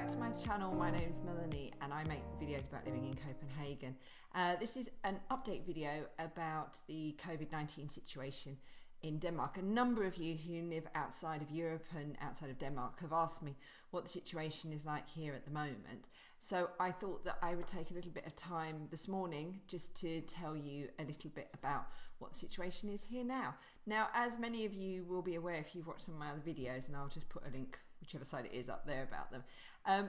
back to my channel. My name is Melanie and I make videos about living in Copenhagen. This is an update video about the COVID-19 situation in Denmark. A number of you who live outside of Europe and outside of Denmark have asked me what the situation is like here at the moment. So I thought that I would take a little bit of time this morning just to tell you a little bit about what the situation is here now. Now, as many of you will be aware if you've watched some of my other videos, and I'll just put a link, whichever side it is, up there about them.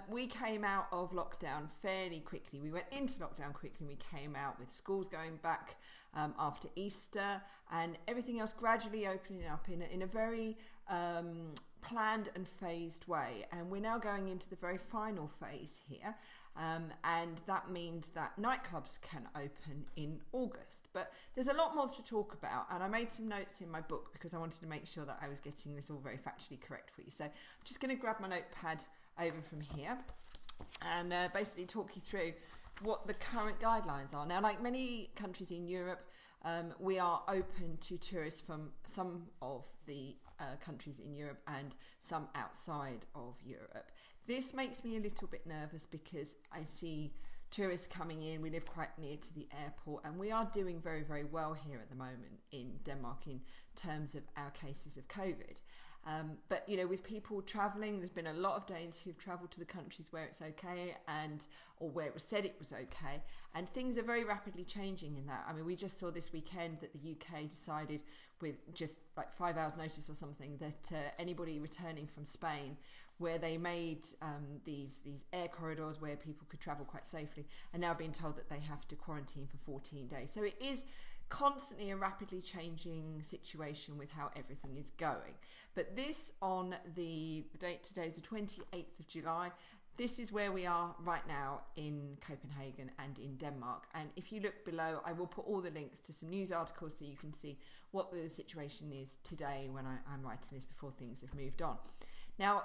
We came out of lockdown fairly quickly. We went into lockdown quickly and we came out with schools going back after Easter and everything else gradually opening up in a very planned and phased way. And we're now going into the very final phase here. And that means that nightclubs can open in August. But there's a lot more to talk about, and I made some notes in my book because I wanted to make sure that I was getting this all very factually correct for you. So I'm just going to grab my notepad over from here and basically talk you through what the current guidelines are. Now, like many countries in Europe, we are open to tourists from some of the countries in Europe and some outside of Europe. This makes me a little bit nervous because I see tourists coming in. We live quite near to the airport and we are doing very, very well here at the moment in Denmark in terms of our cases of COVID. But, you know, with people travelling, there's been a lot of Danes who've travelled to the countries where it's okay or where it was said it was okay. And things are very rapidly changing in that. I mean, we just saw this weekend that the UK decided with just like 5 hours notice or something that anybody returning from Spain, where they made these air corridors where people could travel quite safely, are now being told that they have to quarantine for 14 days. So it is constantly a rapidly changing situation with how everything is going. But this, on the date today is the 28th of July. This is where we are right now in Copenhagen and in Denmark. And if you look below, I will put all the links to some news articles so you can see what the situation is today when I'm writing this before things have moved on. Now,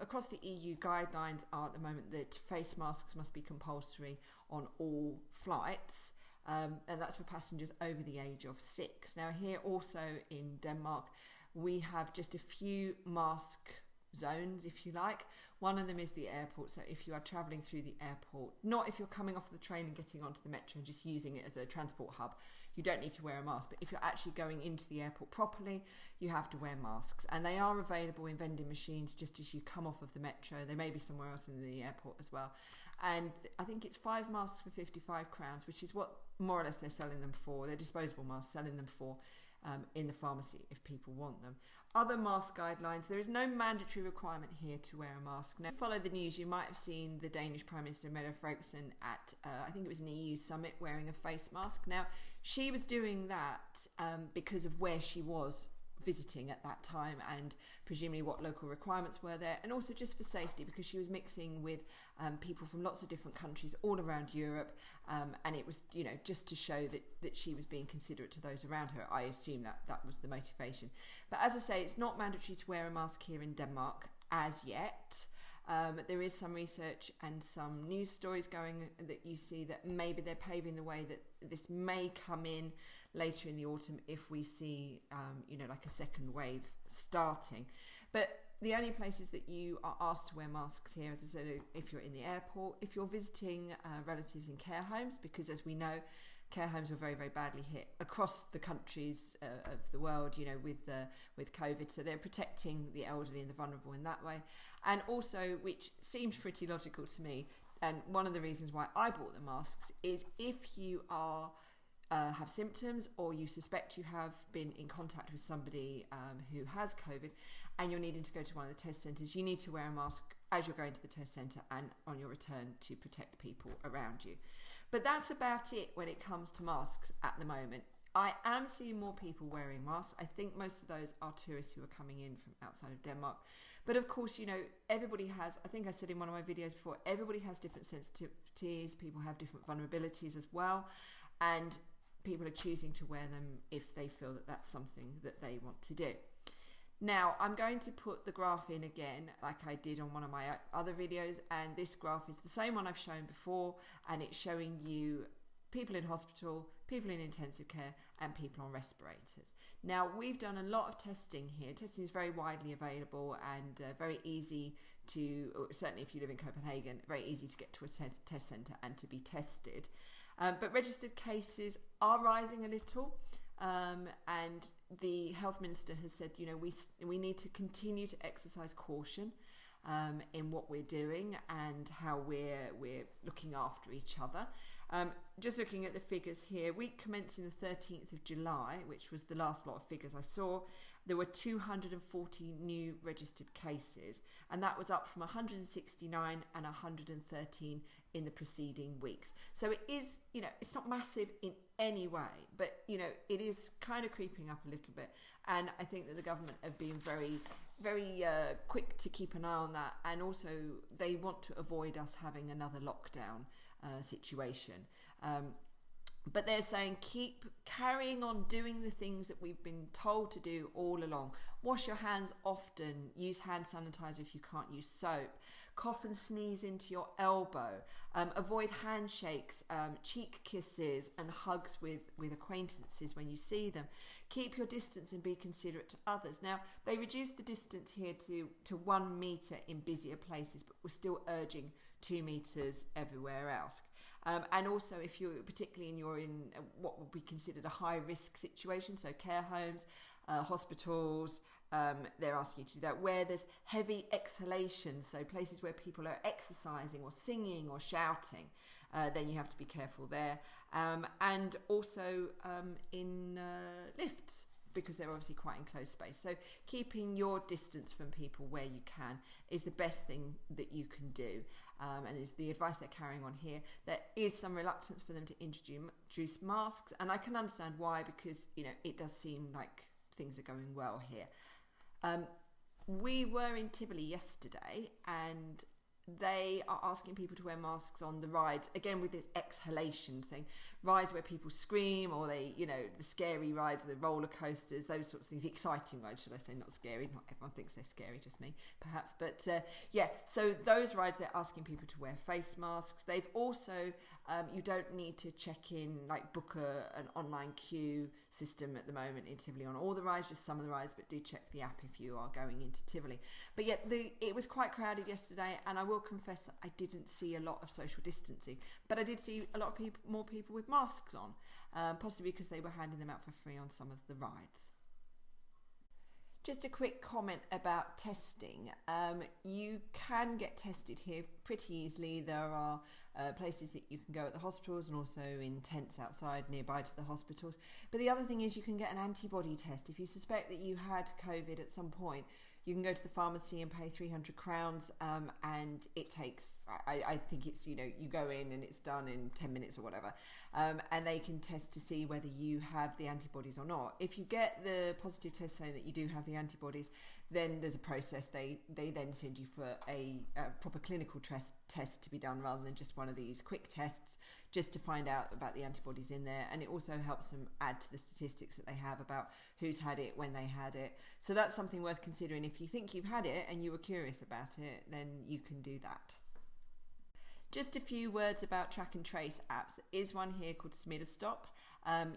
across the EU guidelines are at the moment that face masks must be compulsory on all flights. And that's for passengers over the age of 6. Now, here also in Denmark, we have just a few mask zones, if you like. One of them is the airport. So if you are travelling through the airport, not if you're coming off the train and getting onto the metro and just using it as a transport hub, you don't need to wear a mask. But if you're actually going into the airport properly, you have to wear masks. And they are available in vending machines just as you come off of the metro. They may be somewhere else in the airport as well. And I think it's 5 masks for 55 crowns, which is what more or less they're selling them for. They're disposable masks, selling them for in the pharmacy if people want them. Other mask guidelines, there is no mandatory requirement here to wear a mask. Now, follow the news, you might have seen the Danish Prime Minister Mette Frederiksen at, I think it was an EU summit, wearing a face mask. Now, she was doing that because of where she was visiting at that time and presumably what local requirements were there, and also just for safety because she was mixing with people from lots of different countries all around Europe, and it was, you know, just to show that she was being considerate to those around her. I assume that was the motivation. But as I say, it's not mandatory to wear a mask here in Denmark as yet. There is some research and some news stories going that you see that maybe they're paving the way that this may come in later in the autumn if we see, you know, like a second wave starting. But the only places that you are asked to wear masks here, as I said, if you're in the airport, if you're visiting relatives in care homes, because as we know, care homes were very, very badly hit across the countries of the world, you know, with COVID. So they're protecting the elderly and the vulnerable in that way. And also, which seems pretty logical to me, and one of the reasons why I bought the masks is if you are have symptoms or you suspect you have been in contact with somebody who has COVID and you're needing to go to one of the test centres, you need to wear a mask as you're going to the test centre and on your return to protect people around you. But that's about it when it comes to masks at the moment. I am seeing more people wearing masks. I think most of those are tourists who are coming in from outside of Denmark. But of course, you know, everybody has, I think I said in one of my videos before, everybody has different sensitivities, people have different vulnerabilities as well, and people are choosing to wear them if they feel that that's something that they want to do. Now, I'm going to put the graph in again, like I did on one of my other videos, and this graph is the same one I've shown before, and it's showing you people in hospital, people in intensive care, and people on respirators. Now, we've done a lot of testing here. Testing is very widely available and very easy to, certainly if you live in Copenhagen, very easy to get to a test centre and to be tested. But registered cases are rising a little. And the health minister has said, we need to continue to exercise caution in what we're doing and how we're looking after each other. Just looking at the figures here, week commencing the 13th of July, which was the last lot of figures I saw, there were 240 new registered cases, and that was up from 169 and 113 in the preceding weeks. So it is, it's not massive in any way, but, it is kind of creeping up a little bit. And I think that the government have been very, very quick to keep an eye on that. And also they want to avoid us having another lockdown situation. But they're saying keep carrying on doing the things that we've been told to do all along. Wash your hands often, use hand sanitizer if you can't use soap, cough and sneeze into your elbow, avoid handshakes, cheek kisses and hugs with acquaintances when you see them. Keep your distance and be considerate to others. Now, they reduced the distance here to 1 metre in busier places, but we're still urging 2 metres everywhere else. And also, if you're in what would be considered a high risk situation, so care homes, hospitals, they're asking you to do that. Where there's heavy exhalation, so places where people are exercising or singing or shouting, then you have to be careful there. And also in lifts, because they're obviously quite enclosed space. So keeping your distance from people where you can is the best thing that you can do. And is the advice they're carrying on here. There is some reluctance for them to introduce masks, and I can understand why, because it does seem like things are going well here. We were in Tivoli yesterday, and they are asking people to wear masks on the rides, again with this exhalation thing. Rides where people scream, or they, the scary rides, the roller coasters, those sorts of things. The exciting rides, should I say, not scary. Not everyone thinks they're scary, just me, perhaps. But so those rides, they're asking people to wear face masks. They've also, you don't need to check in, like book an online queue system at the moment in Tivoli on all the rides, just some of the rides, but do check the app if you are going into Tivoli. But it was quite crowded yesterday, and I will confess that I didn't see a lot of social distancing, but I did see a lot of more people with masks on, possibly because they were handing them out for free on some of the rides. Just a quick comment about testing. You can get tested here pretty easily. There are places that you can go at the hospitals and also in tents outside nearby to the hospitals. But the other thing is you can get an antibody test. If you suspect that you had COVID at some point, you can go to the pharmacy and pay 300 crowns, and it takes, I think it's, you go in and it's done in 10 minutes or whatever, and they can test to see whether you have the antibodies or not. If you get the positive test saying that you do have the antibodies, then there's a process. They then send you for a proper clinical test to be done, rather than just one of these quick tests just to find out about the antibodies in there. And it also helps them add to the statistics that they have about who's had it, when they had it. So that's something worth considering. If you think you've had it and you were curious about it, then you can do that. Just a few words about track and trace apps. There is one here called Smittestop.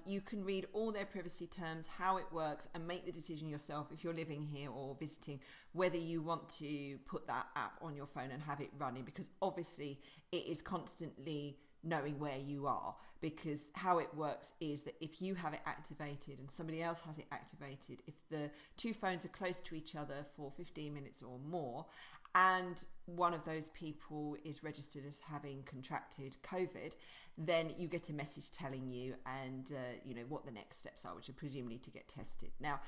You can read all their privacy terms, how it works, and make the decision yourself if you're living here or visiting, whether you want to put that app on your phone and have it running, because obviously it is constantly knowing where you are, because how it works is that if you have it activated and somebody else has it activated, if the two phones are close to each other for 15 minutes or more, and one of those people is registered as having contracted COVID, then you get a message telling you and what the next steps are, which are presumably to get tested. Now,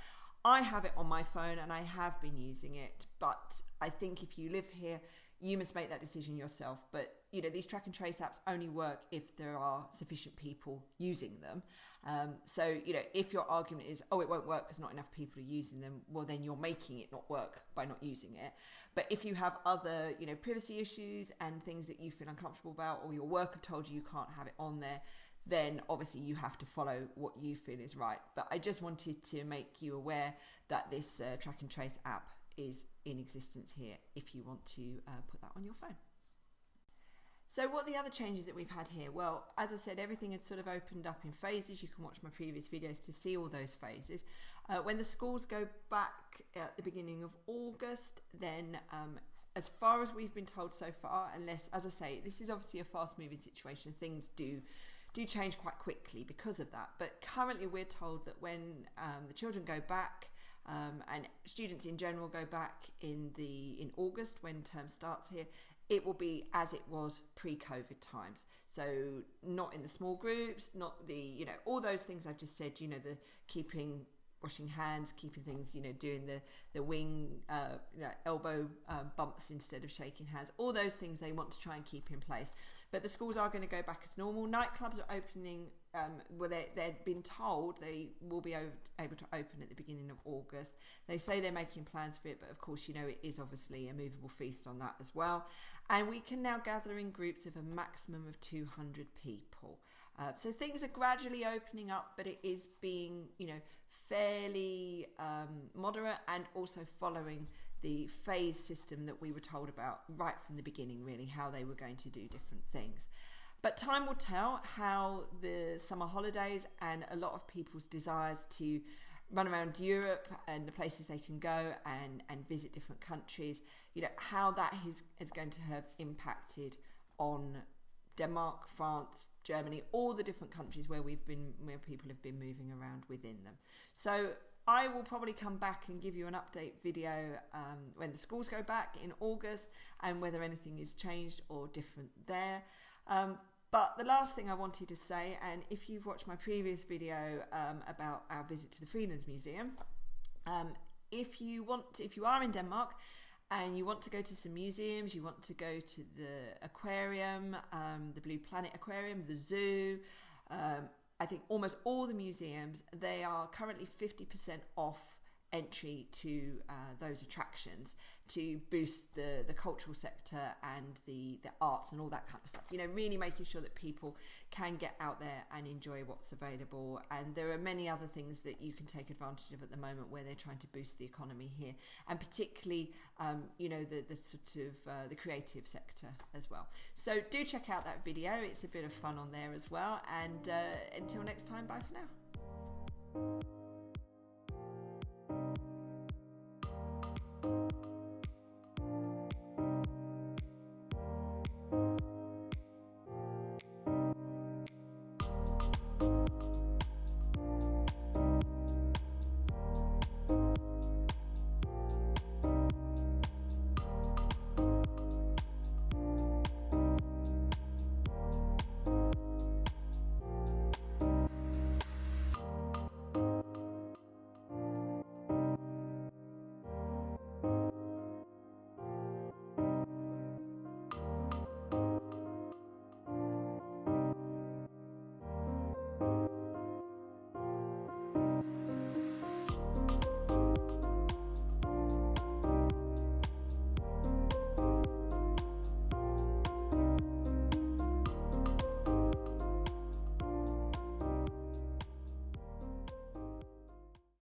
I have it on my phone and I have been using it, but I think if you live here, you must make that decision yourself. But these track and trace apps only work if there are sufficient people using them. So if your argument is, it won't work because not enough people are using them, well, then you're making it not work by not using it. But if you have other privacy issues and things that you feel uncomfortable about, or your work have told you can't have it on there, then obviously you have to follow what you feel is right. But I just wanted to make you aware that this track and trace app is in existence here if you want to put that on your phone. So what are the other changes that we've had here? Well, as I said, everything had sort of opened up in phases. You can watch my previous videos to see all those phases. When the schools go back at the beginning of August, then as far as we've been told so far, unless, as I say, this is obviously a fast-moving situation, things do change quite quickly because of that. But currently we're told that when the children go back, and students in general go back in August when term starts here, it will be as it was pre-COVID times. So not in the small groups, not the, all those things I've just said, the washing hands, keeping things, doing the wing, elbow bumps instead of shaking hands, all those things they want to try and keep in place. But the schools are going to go back as normal. Nightclubs are opening, they've been told they will be able to open at the beginning of August. They say they're making plans for it, but of course, it is obviously a movable feast on that as well. And we can now gather in groups of a maximum of 200 people. So things are gradually opening up, but it is being, fairly moderate, and also following the phase system that we were told about right from the beginning, really, how they were going to do different things. But time will tell how the summer holidays and a lot of people's desires to run around Europe and the places they can go and visit different countries, how that is going to have impacted on Denmark, France, Germany, all the different countries where people have been moving around within them. So I will probably come back and give you an update video when the schools go back in August, and whether anything is changed or different there. But the last thing I wanted to say, and if you've watched my previous video about our visit to the Freelands Museum, if you are in Denmark and you want to go to some museums, you want to go to the aquarium, the Blue Planet Aquarium, the zoo, I think almost all the museums, they are currently 50% off entry to those attractions to boost the cultural sector and the arts and all that kind of stuff. Really making sure that people can get out there and enjoy what's available. And there are many other things that you can take advantage of at the moment where they're trying to boost the economy here, and particularly the sort of the creative sector as well. So do check out that video. It's a bit of fun on there as well. And until next time, bye for now.